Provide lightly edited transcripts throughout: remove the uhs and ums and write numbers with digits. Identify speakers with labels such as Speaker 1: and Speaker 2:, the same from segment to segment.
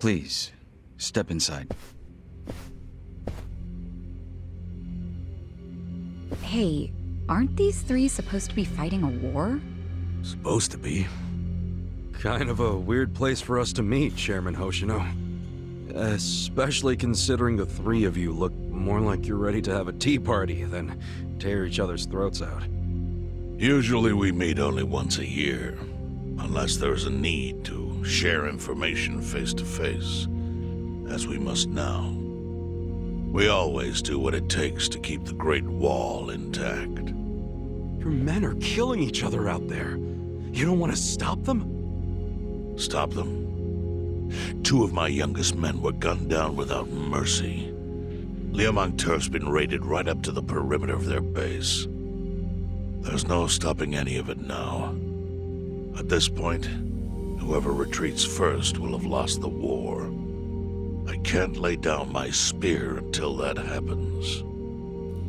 Speaker 1: Please, step inside.
Speaker 2: Hey, aren't these three supposed to be fighting a war?
Speaker 3: Supposed to be. Kind of a weird place for us to meet, Chairman Hoshino. Especially considering the three of you look more like you're ready to have a tea party than tear each other's throats out.
Speaker 4: Usually we meet only once a year, unless there's a need to share information face to face, as we must now. We always do what it takes to keep the Great Wall intact.
Speaker 3: Your men are killing each other out there. You don't want to stop them?
Speaker 4: Stop them? 2 of my youngest men were gunned down without mercy. Liumang Turf's been raided right up to the perimeter of their base. There's no stopping any of it now. At this point, whoever retreats first will have lost the war. I can't lay down my spear until that happens.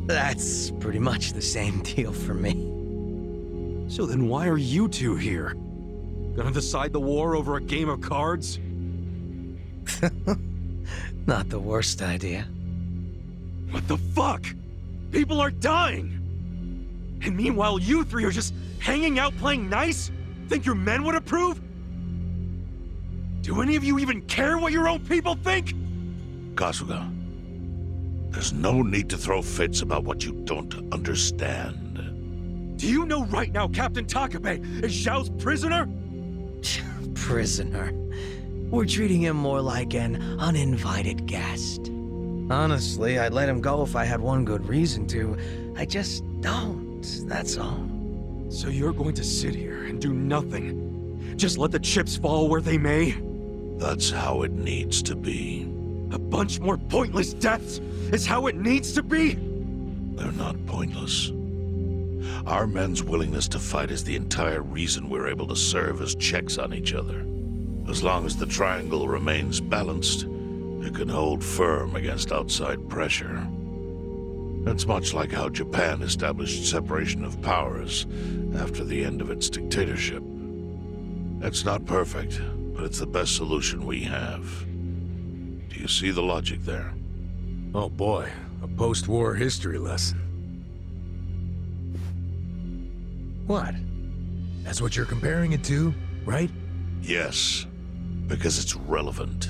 Speaker 5: That's pretty much the same deal for me.
Speaker 3: So then why are you two here? Gonna decide the war over a game of cards?
Speaker 5: Not the worst idea.
Speaker 3: What the fuck? People are dying! And meanwhile you three are just hanging out playing nice? Think your men would approve? Do any of you even care what your own people think?
Speaker 4: Kasuga, there's no need to throw fits about what you don't understand.
Speaker 3: Do you know right now Captain Takabe is Zhao's prisoner?
Speaker 5: Prisoner. We're treating him more like an uninvited guest. Honestly, I'd let him go if I had one good reason to. I just don't, that's all.
Speaker 3: So you're going to sit here and do nothing? Just let the chips fall where they may?
Speaker 4: That's how it needs to be.
Speaker 3: A bunch more pointless deaths is how it needs to be?
Speaker 4: They're not pointless. Our men's willingness to fight is the entire reason we're able to serve as checks on each other. As long as the triangle remains balanced, it can hold firm against outside pressure. It's much like how Japan established separation of powers after the end of its dictatorship. It's not perfect, but it's the best solution we have. Do you see the logic there?
Speaker 6: Oh boy, a post-war history lesson.
Speaker 5: What?
Speaker 6: That's what you're comparing it to, right?
Speaker 4: Yes, because it's relevant.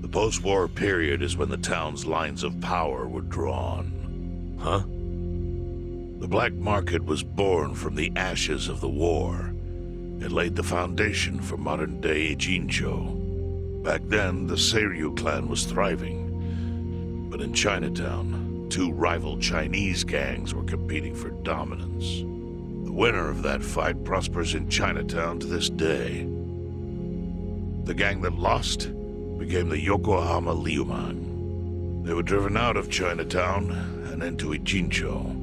Speaker 4: The post-war period is when the town's lines of power were drawn.
Speaker 6: Huh?
Speaker 4: The black market was born from the ashes of the war. It laid the foundation for modern-day Ijincho. Back then, the Seiryu clan was thriving. But in Chinatown, 2 rival Chinese gangs were competing for dominance. The winner of that fight prospers in Chinatown to this day. The gang that lost became the Yokohama Liumang. They were driven out of Chinatown and into Ijincho.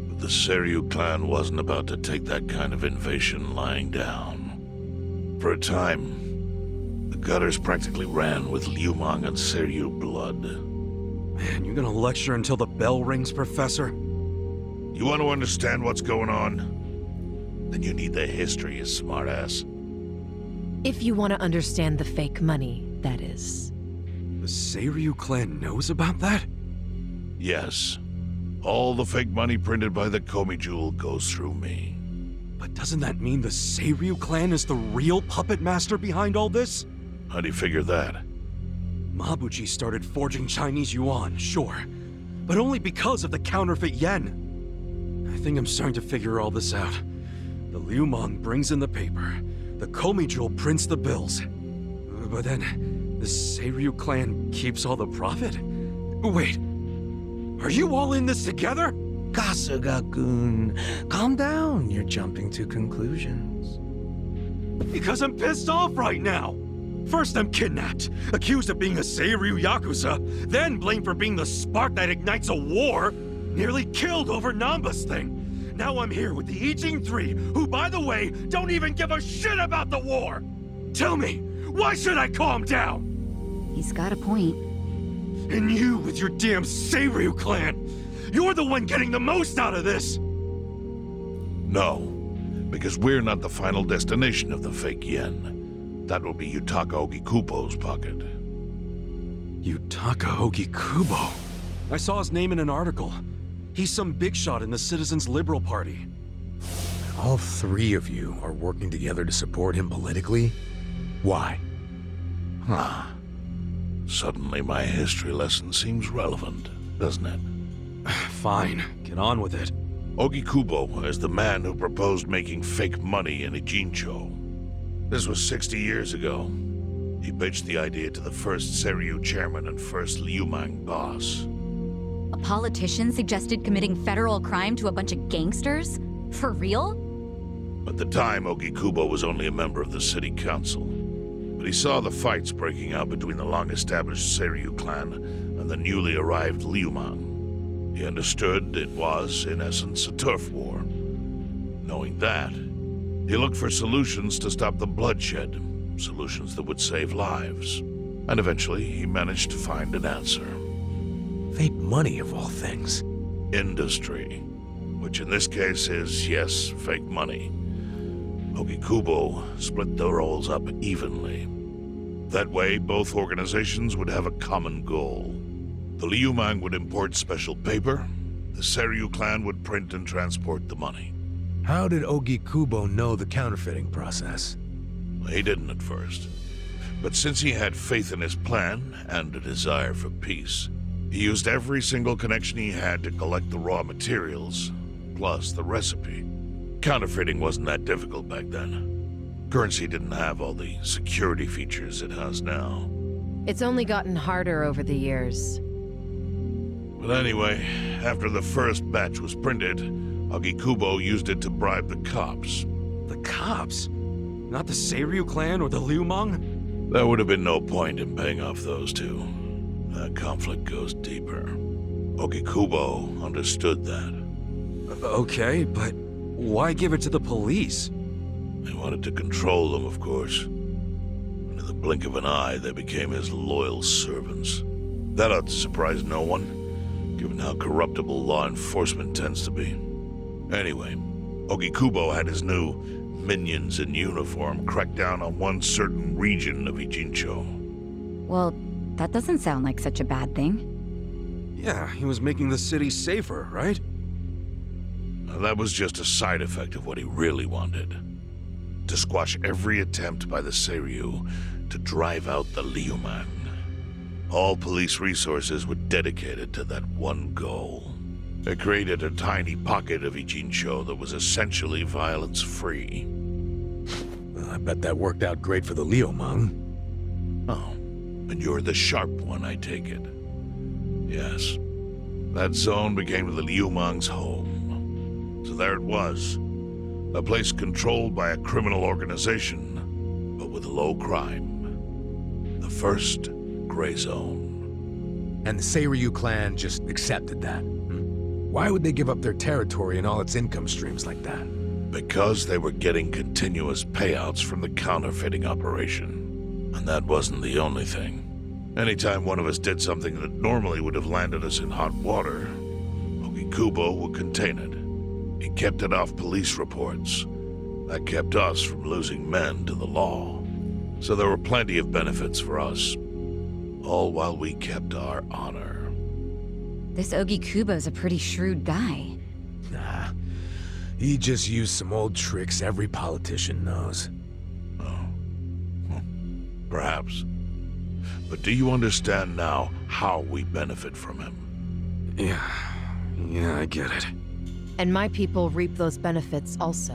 Speaker 4: But the Seiryu clan wasn't about to take that kind of invasion lying down. For a time, the gutters practically ran with Liumang and Seiryu blood.
Speaker 3: Man, you're gonna lecture until the bell rings, Professor?
Speaker 4: You want to understand what's going on? Then you need the history, you smartass.
Speaker 7: If you want to understand the fake money, that is.
Speaker 3: The Seiryu clan knows about that?
Speaker 4: Yes. All the fake money printed by the Komi Jewel goes through me.
Speaker 3: But doesn't that mean the Seiryu clan is the real puppet master behind all this?
Speaker 4: How do you figure that?
Speaker 3: Mabuchi started forging Chinese yuan, sure. But only because of the counterfeit yen. I think I'm starting to figure all this out. The Liumang brings in the paper. The Komi Jewel prints the bills. But then, the Seiryu clan keeps all the profit? Wait, are you all in this together?
Speaker 5: Kasuga-kun, calm down. You're jumping to conclusions.
Speaker 3: Because I'm pissed off right now. First I'm kidnapped, accused of being a Seiryu Yakuza, then blamed for being the spark that ignites a war, nearly killed over Namba's thing. Now I'm here with the Ijin 3, who, by the way, don't even give a shit about the war! Tell me, why should I calm down?
Speaker 2: He's got a point.
Speaker 3: And you with your damn Seiryu clan! You're the one getting the most out of this!
Speaker 4: No, because we're not the final destination of the fake yen. that will be Yutaka Ogikubo's pocket.
Speaker 3: Yutaka Ogikubo. I saw his name in an article. He's some big shot in the Citizens Liberal Party.
Speaker 6: All three of you are working together to support him politically? Why?
Speaker 4: Huh. Suddenly my history lesson seems relevant, doesn't it?
Speaker 3: Fine, get on with it.
Speaker 4: Ogikubo is the man who proposed making fake money in Ijincho. This was 60 years ago. He pitched the idea to the first Seiryu chairman and first Liumang boss.
Speaker 2: A politician suggested committing federal crime to a bunch of gangsters? For real?
Speaker 4: At the time, Ogikubo was only a member of the city council. But he saw the fights breaking out between the long-established Seiryu clan and the newly arrived Liumang. He understood it was, in essence, a turf war. Knowing that, he looked for solutions to stop the bloodshed, solutions that would save lives. And eventually, he managed to find an answer.
Speaker 6: Fake money, of all things.
Speaker 4: Industry. Which in this case is, yes, fake money. Ogikubo split the roles up evenly. That way, both organizations would have a common goal. The Liumang would import special paper, the Seiryu clan would print and transport the money.
Speaker 6: How did Ogikubo know the counterfeiting process?
Speaker 4: He didn't at first. But since he had faith in his plan and a desire for peace, he used every single connection he had to collect the raw materials, plus the recipe. Counterfeiting wasn't that difficult back then. Currency didn't have all the security features it has now.
Speaker 7: It's only gotten harder over the years.
Speaker 4: But anyway, after the first batch was printed, Ogikubo used it to bribe the cops.
Speaker 3: The cops? Not the Seiryu clan or the Liumang?
Speaker 4: There would have been no point in paying off those two. That conflict goes deeper. Ogikubo understood that.
Speaker 3: Okay, but why give it to the police?
Speaker 4: They wanted to control them, of course. And in the blink of an eye, they became his loyal servants. That ought to surprise no one, given how corruptible law enforcement tends to be. Anyway, Ogikubo had his new minions in uniform crack down on one certain region of Ijincho.
Speaker 2: Well, that doesn't sound like such a bad thing.
Speaker 3: Yeah, he was making the city safer, right?
Speaker 4: Now, that was just a side effect of what he really wanted. To squash every attempt by the Seiryu to drive out the Liumang. All police resources were dedicated to that one goal. It created a tiny pocket of Ijincho that was essentially violence-free.
Speaker 6: Well, I bet that worked out great for the Liumang.
Speaker 4: Oh, and you're the sharp one, I take it. Yes. That zone became the Liumang's home. So there it was. A place controlled by a criminal organization, but with low crime. The first gray zone.
Speaker 6: And the Seiryu clan just accepted that. Why would they give up their territory and all its income streams like that?
Speaker 4: Because they were getting continuous payouts from the counterfeiting operation. And that wasn't the only thing. Anytime one of us did something that normally would have landed us in hot water, Ogikubo would contain it. He kept it off police reports. That kept us from losing men to the law. So there were plenty of benefits for us. All while we kept our honor.
Speaker 2: This Ogikubo's a pretty shrewd guy.
Speaker 6: Nah, he just used some old tricks every politician knows.
Speaker 4: Oh. Perhaps. But do you understand now how we benefit from him?
Speaker 3: Yeah, I get it.
Speaker 7: And my people reap those benefits also.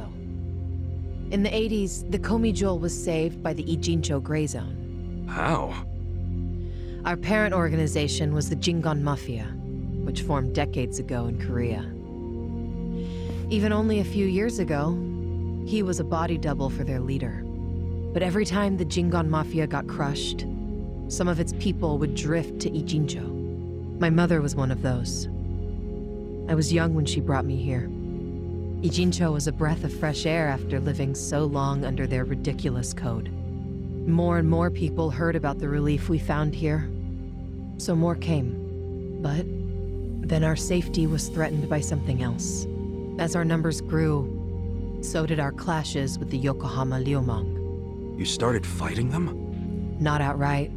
Speaker 7: In the 80s, the Komijol was saved by the Ijincho Gray Zone.
Speaker 3: How?
Speaker 7: Our parent organization was the Jingon Mafia, which formed decades ago in Korea. Even only a few years ago, he was a body double for their leader. But every time the Jingon Mafia got crushed, some of its people would drift to Ijincho. My mother was one of those. I was young when she brought me here. Ijincho was a breath of fresh air after living so long under their ridiculous code. More and more people heard about the relief we found here, so more came. But then our safety was threatened by something else. As our numbers grew, so did our clashes with the Yokohama Liumang.
Speaker 3: You started fighting them?
Speaker 7: Not outright.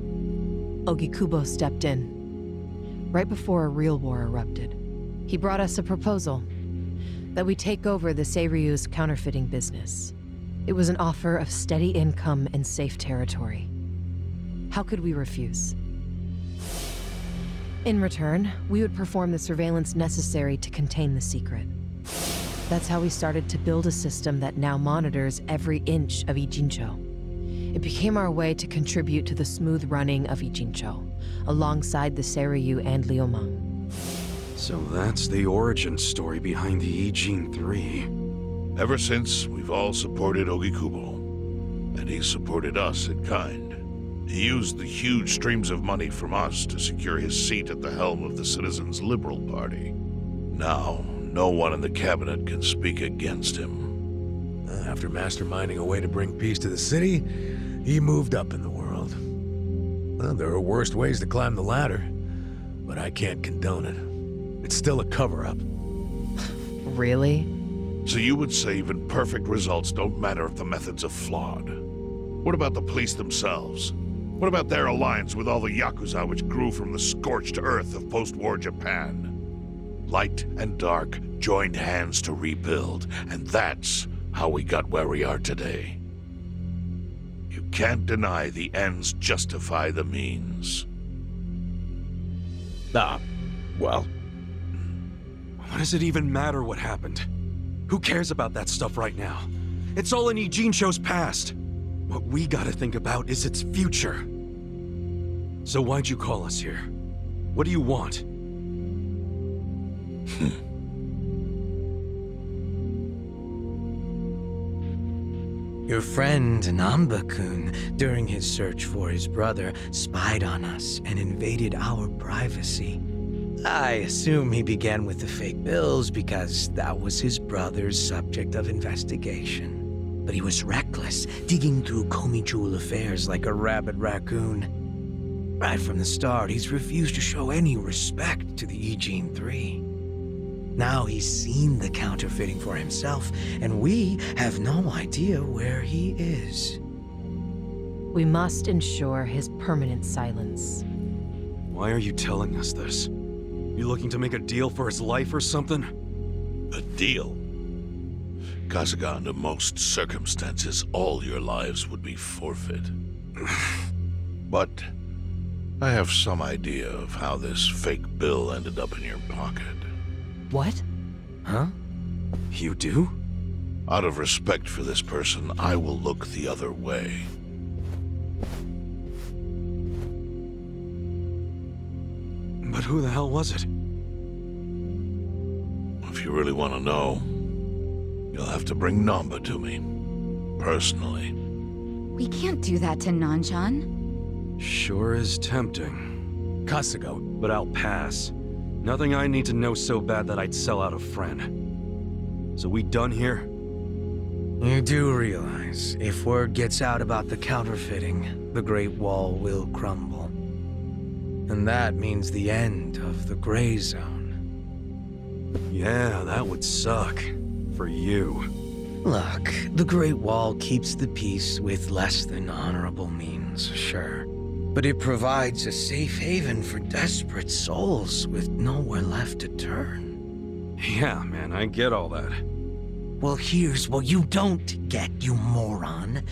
Speaker 7: Ogikubo stepped in. Right before a real war erupted. He brought us a proposal. That we take over the Seiryu's counterfeiting business. It was an offer of steady income and safe territory. How could we refuse? In return, we would perform the surveillance necessary to contain the secret. That's how we started to build a system that now monitors every inch of Ijincho. It became our way to contribute to the smooth running of Ijincho, alongside the Seiryu and Liumang.
Speaker 3: So that's the origin story behind the Ijin 3.
Speaker 4: Ever since, we've all supported Ogikubo, and he supported us in kind. He used the huge streams of money from us to secure his seat at the helm of the Citizens' Liberal Party. Now, no one in the cabinet can speak against him.
Speaker 6: After masterminding a way to bring peace to the city, he moved up in the world. Well, there are worse ways to climb the ladder, but I can't condone it. It's still a cover-up.
Speaker 7: Really?
Speaker 4: So you would say even perfect results don't matter if the methods are flawed? What about the police themselves? What about their alliance with all the Yakuza which grew from the scorched earth of post-war Japan? Light and dark joined hands to rebuild, and that's how we got where we are today. You can't deny the ends justify the means.
Speaker 6: Well...
Speaker 3: What does it even matter what happened? Who cares about that stuff right now? It's all in Ijincho's past. What we gotta think about is its future. So why'd you call us here? What do you want?
Speaker 5: Your friend Namba-kun, during his search for his brother, spied on us and invaded our privacy. I assume he began with the fake bills because that was his brother's subject of investigation. But he was reckless, digging through Komi-jewel affairs like a rabid raccoon. Right from the start, he's refused to show any respect to the Ijin 3. Now he's seen the counterfeiting for himself, and we have no idea where he is.
Speaker 7: We must ensure his permanent silence.
Speaker 3: Why are you telling us this? You looking to make a deal for his life or something?
Speaker 4: A deal? Kasuga, under most circumstances, all your lives would be forfeit. But I have some idea of how this fake bill ended up in your pocket.
Speaker 7: What?
Speaker 5: Huh?
Speaker 3: You do?
Speaker 4: Out of respect for this person, I will look the other way.
Speaker 3: But who the hell was it?
Speaker 4: If you really want to know, you'll have to bring Namba to me. Personally.
Speaker 2: We can't do that to Nanchan.
Speaker 3: Sure is tempting.
Speaker 6: Kasuga,
Speaker 3: But I'll pass. Nothing I need to know so bad that I'd sell out a friend. So we done here?
Speaker 5: You do realize, if word gets out about the counterfeiting, the Great Wall will crumble. And that means the end of the Gray Zone.
Speaker 3: Yeah, that would suck. For you.
Speaker 5: Look, the Great Wall keeps the peace with less than honorable means, sure. But it provides a safe haven for desperate souls with nowhere left to turn.
Speaker 3: Yeah, man, I get all that.
Speaker 5: Well, here's what you don't get, you moron.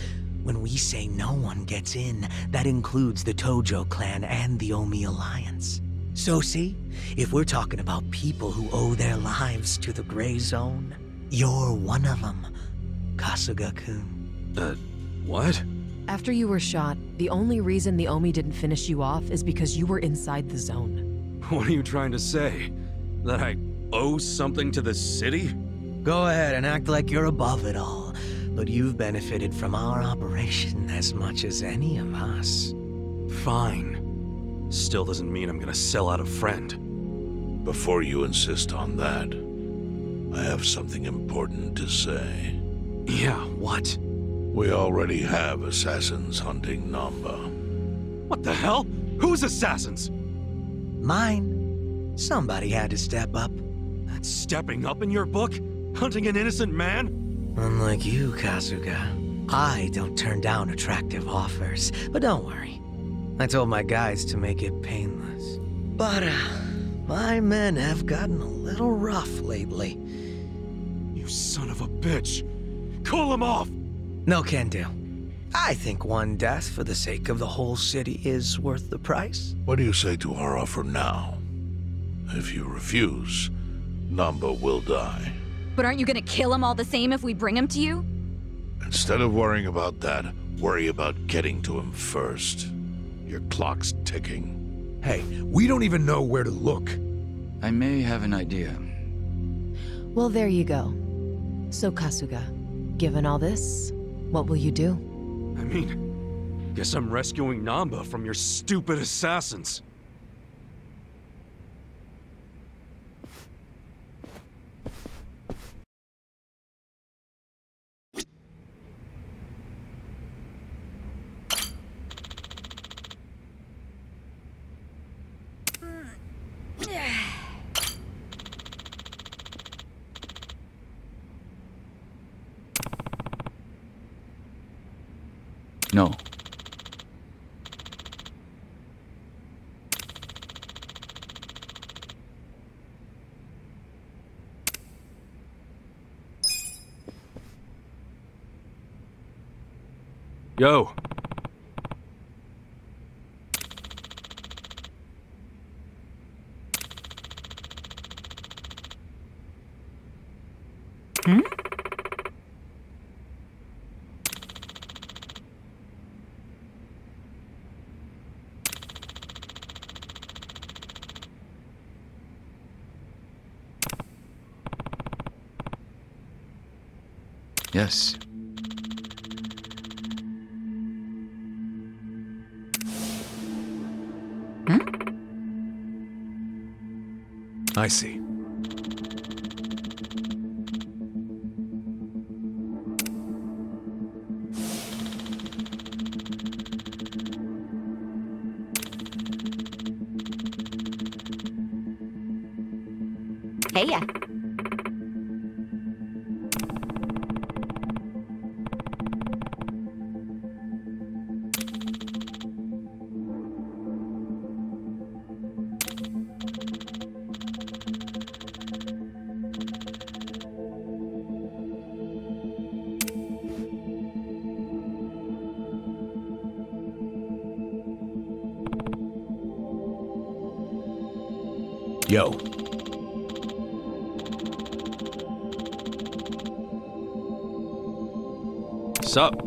Speaker 5: When we say no one gets in, that includes the Tojo clan and the Omi Alliance. So see, if we're talking about people who owe their lives to the Gray Zone, you're one of them, Kasuga-kun.
Speaker 3: What?
Speaker 7: After you were shot, the only reason the Omi didn't finish you off is because you were inside the zone.
Speaker 3: What are you trying to say? That I owe something to the city?
Speaker 5: Go ahead and act like you're above it all, but you've benefited from our operation as much as any of us.
Speaker 3: Fine. Still doesn't mean I'm gonna sell out a friend.
Speaker 4: Before you insist on that, I have something important to say.
Speaker 3: Yeah, what?
Speaker 4: We already have assassins hunting Namba.
Speaker 3: What the hell? Who's assassins?
Speaker 5: Mine. Somebody had to step up.
Speaker 3: Stepping up in your book? Hunting an innocent man?
Speaker 5: Unlike you, Kasuga. I don't turn down attractive offers, but don't worry. I told my guys to make it painless. But, my men have gotten a little rough lately.
Speaker 3: You son of a bitch! Call him off!
Speaker 5: No can do. I think one death for the sake of the whole city is worth the price.
Speaker 4: What do you say to our offer now? If you refuse, Namba will die.
Speaker 2: But aren't you gonna kill him all the same if we bring him to you?
Speaker 4: Instead of worrying about that, worry about getting to him first. Your clock's ticking.
Speaker 6: Hey, we don't even know where to look.
Speaker 1: I may have an idea.
Speaker 7: Well, there you go. So, Kasuga, given all this, what will you do?
Speaker 3: I mean, guess I'm rescuing Namba from your stupid assassins.
Speaker 1: No.
Speaker 3: Yo!
Speaker 1: Yes.
Speaker 6: I see.
Speaker 2: Hey ya.
Speaker 6: Yo.
Speaker 3: Sup?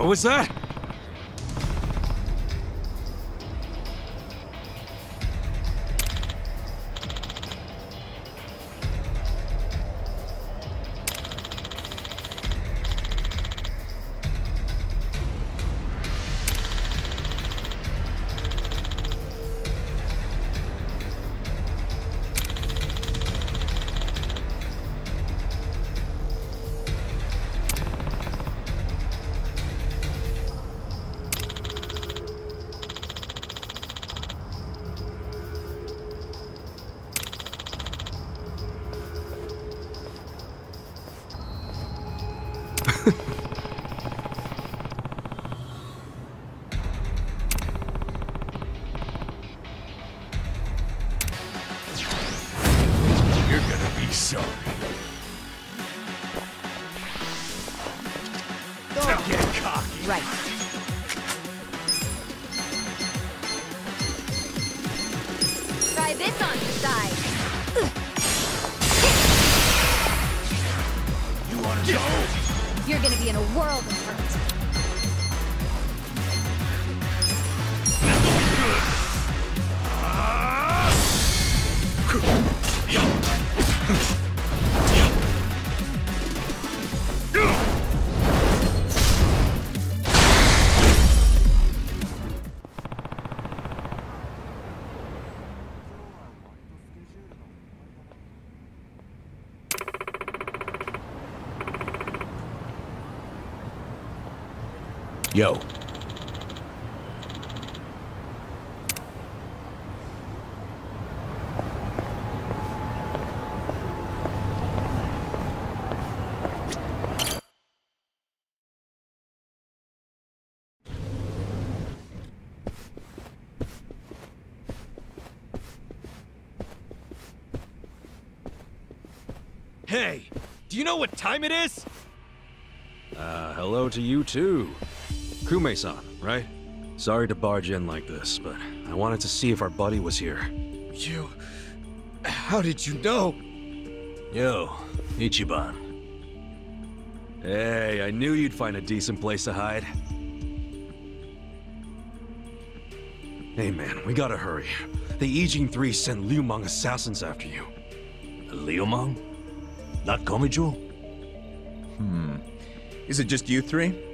Speaker 3: What was that?
Speaker 2: this on your side.
Speaker 6: You wanna go?
Speaker 2: You're gonna be in a world of hurt.
Speaker 6: Yo.
Speaker 3: Hey, do you know what time it is? Hello to you too. Kume-san, right? Sorry to barge in like this, but I wanted to see if our buddy was here.
Speaker 8: How did you know?
Speaker 3: Yo, Ichiban. Hey, I knew you'd find a decent place to hide. Hey man, we gotta hurry. The Ijin 3 sent Liu Meng assassins after you.
Speaker 6: Liu Meng? Not Komijo?
Speaker 8: Is it just you three?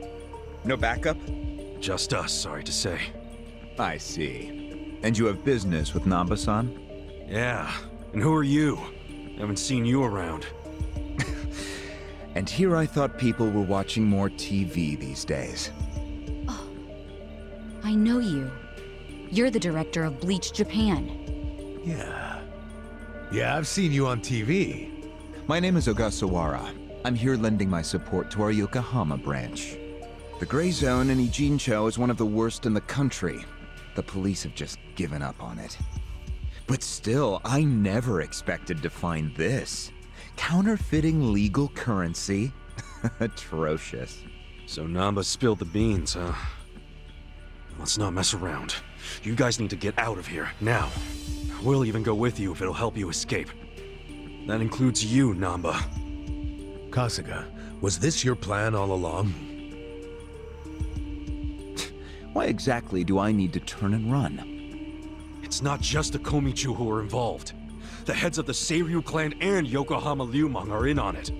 Speaker 8: No backup?
Speaker 3: Just us, sorry to say.
Speaker 8: I see. And you have business with Namba-san?
Speaker 3: Yeah, and who are you? Haven't seen you around.
Speaker 8: And here I thought people were watching more TV these days.
Speaker 2: Oh, I know you. You're the director of Bleached, Japan.
Speaker 6: Yeah. Yeah, I've seen you on TV.
Speaker 8: My name is Ogasawara. I'm here lending my support to our Yokohama branch. The Gray Zone in Ijincho is one of the worst in the country. The police have just given up on it. But still, I never expected to find this. Counterfeiting legal currency? Atrocious.
Speaker 3: So Namba spilled the beans, huh? Let's not mess around. You guys need to get out of here, now. We'll even go with you if it'll help you escape. That includes you, Namba.
Speaker 6: Kasuga, was this your plan all along?
Speaker 8: Why exactly do I need to turn and run?
Speaker 3: It's not just the Komichu who are involved. The heads of the Seiryu clan and Yokohama Liu Meng are in on it.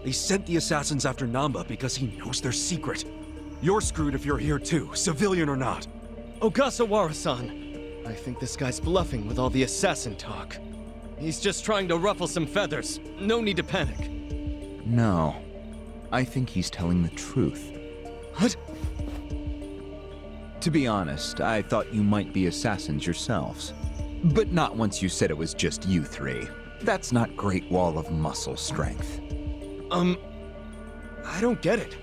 Speaker 3: They sent the assassins after Namba because he knows their secret. You're screwed if you're here too, civilian or not.
Speaker 9: Ogasawara-san, I think this guy's bluffing with all the assassin talk. He's just trying to ruffle some feathers. No need to panic.
Speaker 8: No. I think he's telling the truth.
Speaker 9: What?
Speaker 8: To be honest, I thought you might be assassins yourselves. But not once you said it was just you three. That's not Great Wall of muscle strength.
Speaker 9: I don't get it.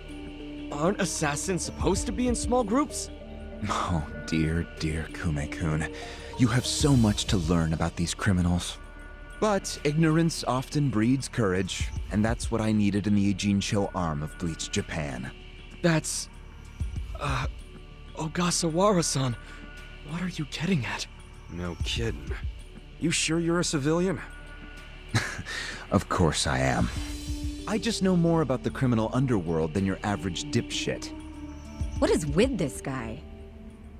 Speaker 9: Aren't assassins supposed to be in small groups?
Speaker 8: Oh, dear, dear Kume-kun. You have so much to learn about these criminals. But ignorance often breeds courage, and that's what I needed in the Ijincho arm of Bleached Japan.
Speaker 9: That's... Ogasawara-san, what are you getting at?
Speaker 3: No kidding. You sure you're a civilian?
Speaker 8: Of course I am. I just know more about the criminal underworld than your average dipshit.
Speaker 2: What is with this guy?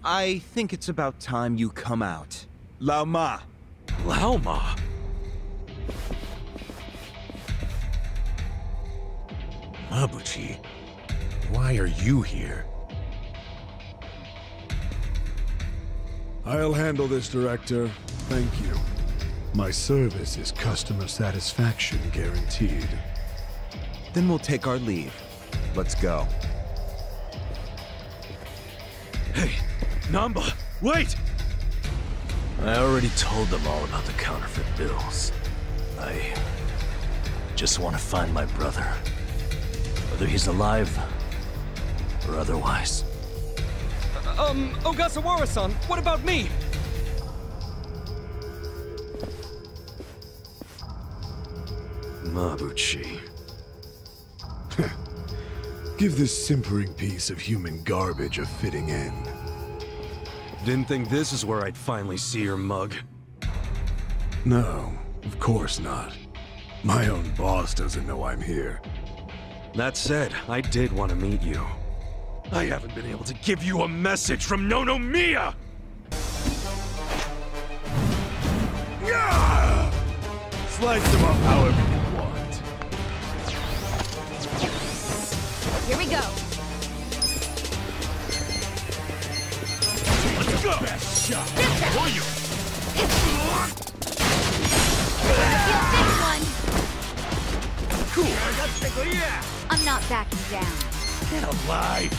Speaker 8: I think it's about time you come out. Lao Ma!
Speaker 3: Lao Ma?
Speaker 6: Mabuchi, why are you here?
Speaker 10: I'll handle this, Director. Thank you. My service is customer satisfaction guaranteed.
Speaker 8: Then we'll take our leave. Let's go.
Speaker 3: Hey, Namba, wait!
Speaker 6: I already told them all about the counterfeit bills. I just want to find my brother. Whether he's alive or otherwise.
Speaker 9: Ogasawara-san, what about me?
Speaker 3: Mabuchi.
Speaker 10: Give this simpering piece of human garbage a fitting end.
Speaker 3: Didn't think this is where I'd finally see your mug.
Speaker 10: No, of course not. My own boss doesn't know I'm here.
Speaker 3: That said, I did want to meet you. I haven't been able to give you a message from Nonomiya!
Speaker 10: Yeah! Slice them up however you want.
Speaker 2: Here we go.
Speaker 10: Let's go! Best shot! For you!
Speaker 2: This one.
Speaker 10: Cool! Yeah!
Speaker 2: I'm not backing down.
Speaker 10: Get alive!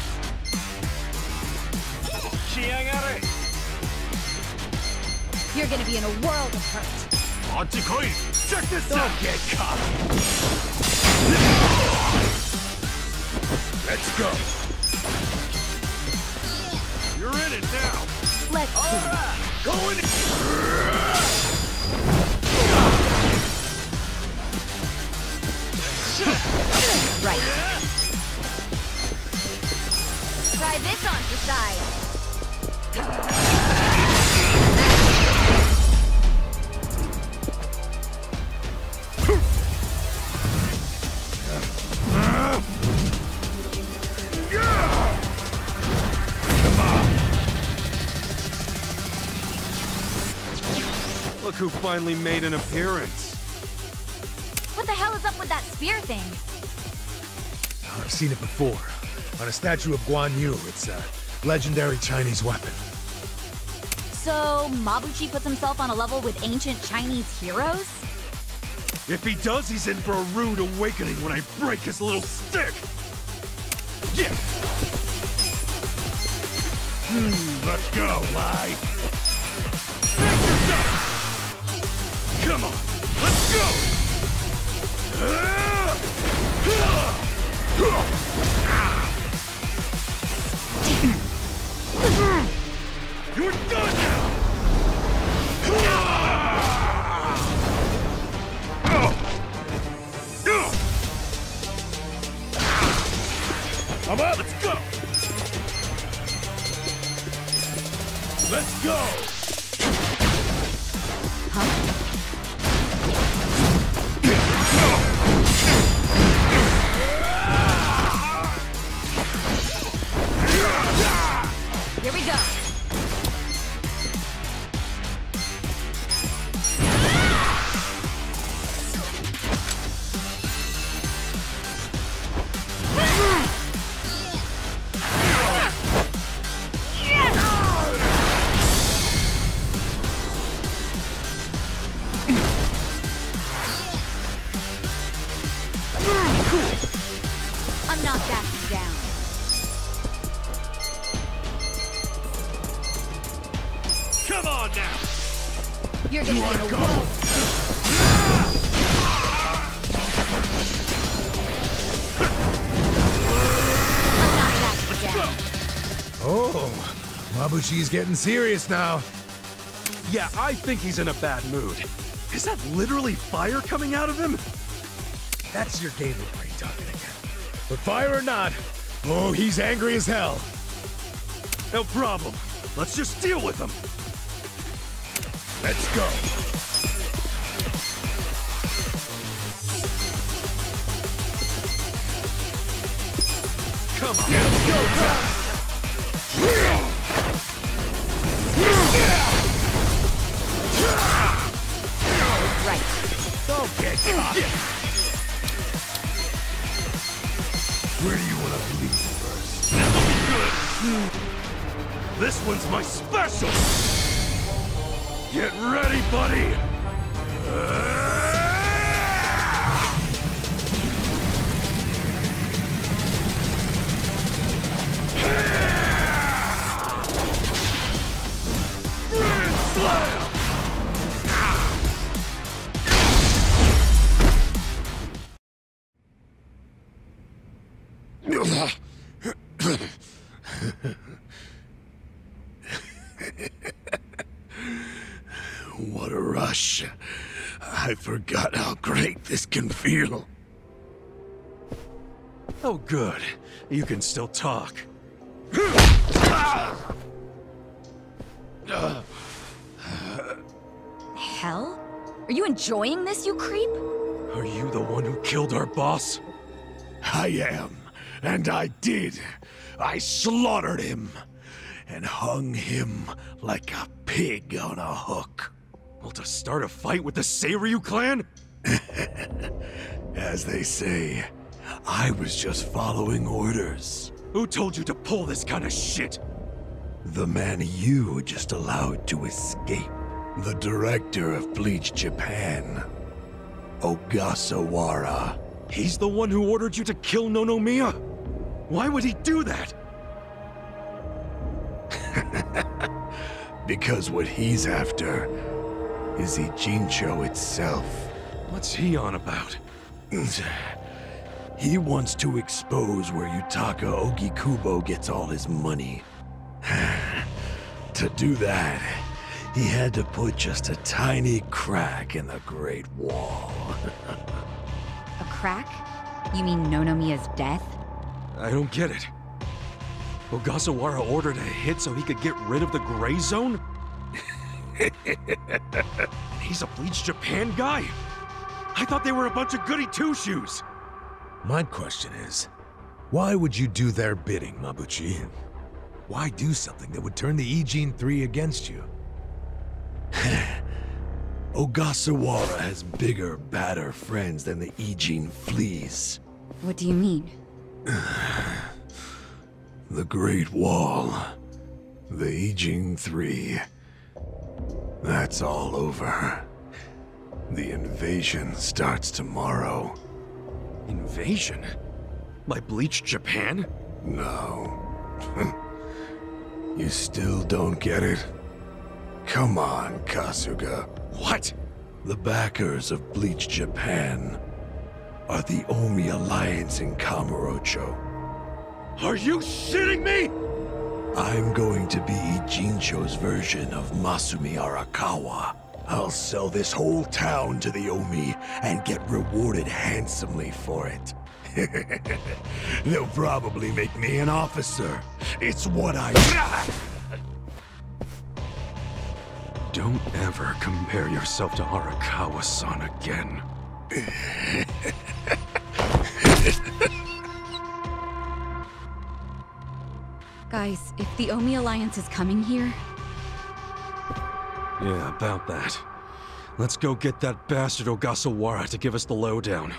Speaker 2: You're gonna be in a world of hurt.
Speaker 10: Check this out! Don't get caught! Let's go! You're in it now!
Speaker 2: Let's see.
Speaker 10: Go in!
Speaker 2: Right. Try this on the side.
Speaker 3: Look who finally made an appearance.
Speaker 2: What the hell is up with that spear thing?
Speaker 10: I've seen it before. On a statue of Guan Yu, it's a legendary Chinese weapon.
Speaker 2: So, Mabuchi puts himself on a level with ancient Chinese heroes?
Speaker 3: If he does, he's in for a rude awakening when I break his little stick! Yeah!
Speaker 10: Let's go, Lai.
Speaker 3: Come on, let's go! You're done now!
Speaker 10: I'm up!
Speaker 3: Let's go!
Speaker 10: Let's go!
Speaker 2: Here we go. I'm not backing down.
Speaker 3: Come on now!
Speaker 2: You're gonna be in a world. I'm not backing down.
Speaker 10: Oh, Mabuchi's getting serious now.
Speaker 3: Yeah, I think he's in a bad mood. Is that literally fire coming out of him?
Speaker 10: That's your gamer brain talking again. But fire or not, oh, he's angry as hell.
Speaker 3: No problem. Let's just deal with him.
Speaker 10: Let's go.
Speaker 3: Come on.
Speaker 10: Let's go,
Speaker 2: Right.
Speaker 10: Don't get caught. Where do you want to bleed first?
Speaker 3: This'll be good. This one's my special. Get ready, buddy. Grand slam.
Speaker 10: What a rush. I forgot how great this can feel.
Speaker 3: Oh, good. You can still talk.
Speaker 2: Hell? you enjoying this, you creep?
Speaker 3: Are you the one who killed our boss?
Speaker 11: I am, and I did. I slaughtered him, and hung him like a pig on a hook.
Speaker 3: Well, to start a fight with the Seiryu clan?
Speaker 11: As they say, I was just following orders.
Speaker 3: Who told you to pull this kind of shit?
Speaker 11: The man you just allowed to escape. The director of Bleached Japan, Ogasawara.
Speaker 3: He's the one who ordered you to kill Nonomiya? Why would he do that?
Speaker 11: Because what he's after is Ijincho itself.
Speaker 3: What's he on about?
Speaker 11: He wants to expose where Yutaka Ogikubo gets all his money. To do that, he had to put just a tiny crack in the Great Wall.
Speaker 2: A crack? You mean Nonomiya's death?
Speaker 3: I don't get it. Ogasawara ordered a hit so he could get rid of the Gray Zone? He's a Bleached Japan guy? I thought they were a bunch of goody two-shoes.
Speaker 10: My question is, why would you do their bidding, Mabuchi? Why do something that would turn the Ijin 3 against you?
Speaker 11: Ogasawara has bigger, badder friends than the Ijin fleas.
Speaker 2: What do you mean?
Speaker 11: The Great Wall. The Ijin 3. That's all over. The invasion starts tomorrow.
Speaker 3: Invasion? By Bleached Japan?
Speaker 11: No. You still don't get it? Come on, Kasuga.
Speaker 3: What?
Speaker 11: The backers of Bleached Japan are the Omi Alliance in Kamurocho.
Speaker 3: Are you shitting me?
Speaker 11: I'm going to be Ijincho's version of Masumi Arakawa. I'll sell this whole town to the Omi and get rewarded handsomely for it. They'll probably make me an officer. It's what I...
Speaker 3: Don't ever compare yourself to Arakawa-san again.
Speaker 2: Guys, if the Omi Alliance is coming here...
Speaker 3: Yeah, about that. Let's go get that bastard Ogasawara to give us the lowdown.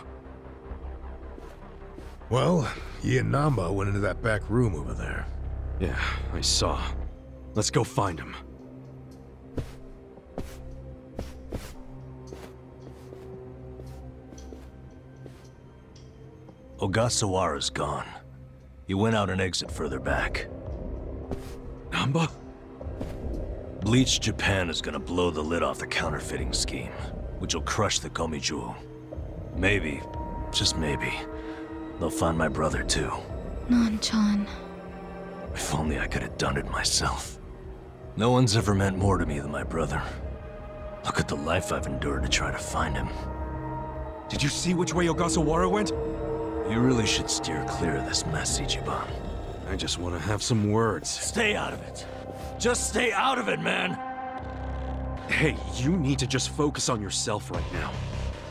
Speaker 10: Well, he and Namba went into that back room over there.
Speaker 3: Yeah, I saw. Let's go find him.
Speaker 6: Ogasawara's gone. He went out an exit further back.
Speaker 3: Namba?
Speaker 6: Bleached Japan is gonna blow the lid off the counterfeiting scheme, which will crush the Komiju. Maybe, just maybe, they'll find my brother too.
Speaker 2: Nan-chan...
Speaker 6: If only I could have done it myself. No one's ever meant more to me than my brother. Look at the life I've endured to try to find him.
Speaker 3: Did you see which way Ogasawara went?
Speaker 6: You really should steer clear of this mess, Ichiban.
Speaker 3: I just want to have some words.
Speaker 6: Stay out of it. Just stay out of it, man!
Speaker 3: Hey, you need to just focus on yourself right now.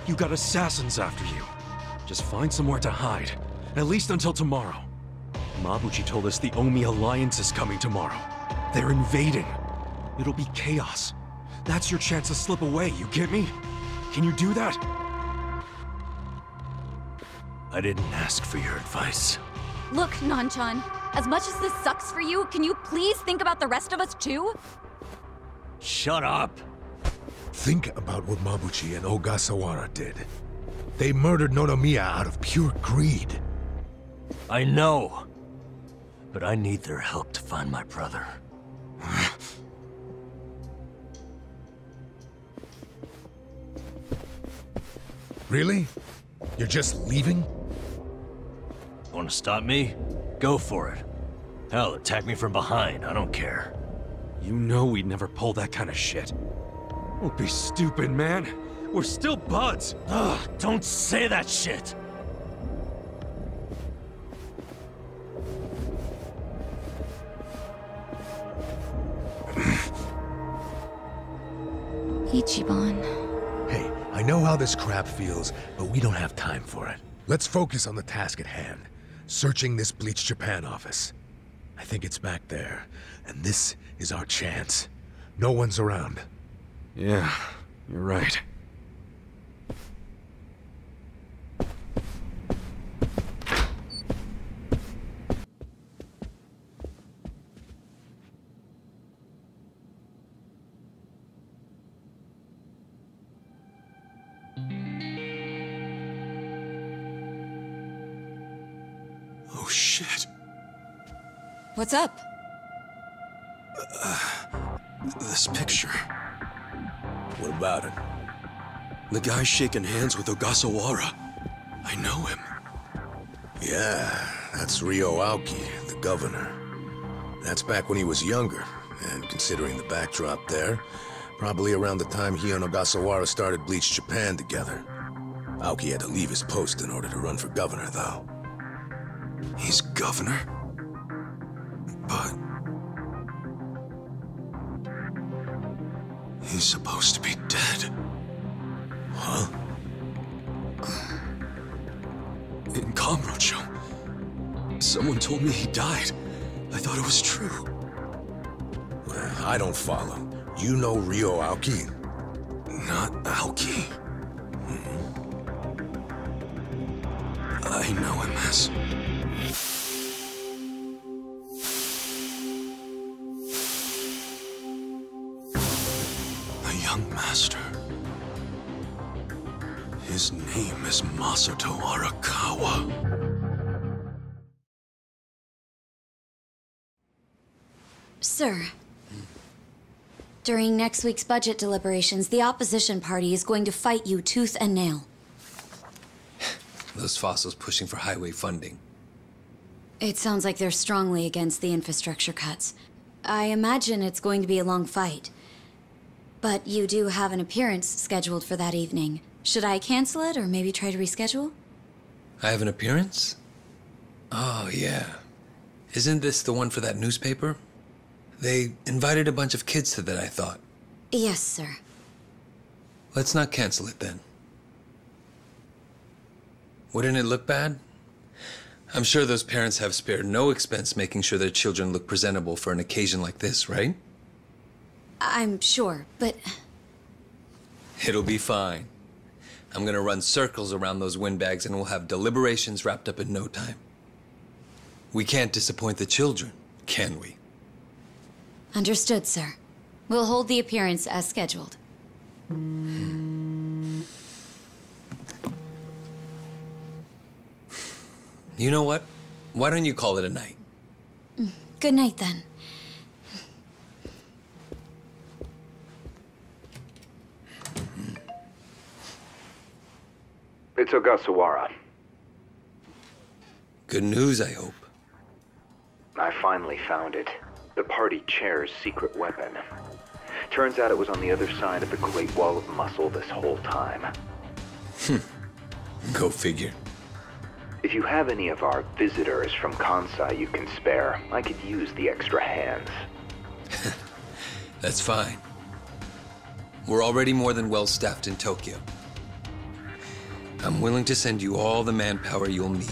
Speaker 3: You got assassins after you. Just find somewhere to hide. At least until tomorrow. Mabuchi told us the Omi Alliance is coming tomorrow. They're invading. It'll be chaos. That's your chance to slip away, you get me? Can you do that?
Speaker 6: I didn't ask for your advice.
Speaker 2: Look, Nan-chan, as much as this sucks for you, can you please think about the rest of us too?
Speaker 6: Shut up!
Speaker 10: Think about what Mabuchi and Ogasawara did. They murdered Nonomiya out of pure greed.
Speaker 6: I know. But I need their help to find my brother.
Speaker 10: Really? You're just leaving?
Speaker 6: Want to stop me? Go for it. Hell, attack me from behind, I don't care.
Speaker 3: You know we'd never pull that kind of shit. Don't be stupid, man. We're still buds.
Speaker 6: Ugh, don't say that shit!
Speaker 2: Ichiban...
Speaker 11: Hey,
Speaker 10: I know how this crap feels, but we don't have time for it. Let's focus on the task at hand. Searching this Bleached Japan office. I think it's back there, and this is our chance. No one's around.
Speaker 3: Yeah, you're right. Oh shit.
Speaker 2: What's up?
Speaker 3: This picture.
Speaker 11: What about it?
Speaker 3: The guy shaking hands with Ogasawara. I know him.
Speaker 11: Yeah, that's Ryo Aoki, the governor. That's back when he was younger, and considering the backdrop there, probably around the time he and Ogasawara started Bleached Japan together. Aoki had to leave his post in order to run for governor, though.
Speaker 3: He's governor? But... he's supposed to be dead.
Speaker 11: Huh?
Speaker 3: In Kamurocho. Someone told me he died. I thought it was true.
Speaker 11: Well, I don't follow. You know Ryo Aoki?
Speaker 3: Not Aoki. I know him as... a young master. His name is Masato Arakawa.
Speaker 2: Sir, during next week's budget deliberations, the opposition party is going to fight you tooth and nail.
Speaker 12: Those fossils pushing for highway funding.
Speaker 2: It sounds like they're strongly against the infrastructure cuts. I imagine it's going to be a long fight. But you do have an appearance scheduled for that evening. Should I cancel it or maybe try to reschedule?
Speaker 12: I have an appearance? Oh, yeah. Isn't this the one for that newspaper? They invited a bunch of kids to that, I thought.
Speaker 2: Yes, sir.
Speaker 12: Let's not cancel it then. Wouldn't it look bad? I'm sure those parents have spared no expense making sure their children look presentable for an occasion like this, right?
Speaker 2: I'm sure, but...
Speaker 12: It'll be fine. I'm gonna run circles around those windbags and we'll have deliberations wrapped up in no time. We can't disappoint the children, can we?
Speaker 2: Understood, sir. We'll hold the appearance as scheduled.
Speaker 12: You know what? Why don't you call it a night?
Speaker 2: Good night, then.
Speaker 13: It's Ogasawara.
Speaker 12: Good news, I hope.
Speaker 13: I finally found it. The party chair's secret weapon. Turns out it was on the other side of the Great Wall of Muscle this whole time.
Speaker 12: Go figure.
Speaker 13: If you have any of our visitors from Kansai you can spare, I could use the extra hands.
Speaker 12: That's fine. We're already more than well-staffed in Tokyo. I'm willing to send you all the manpower you'll need.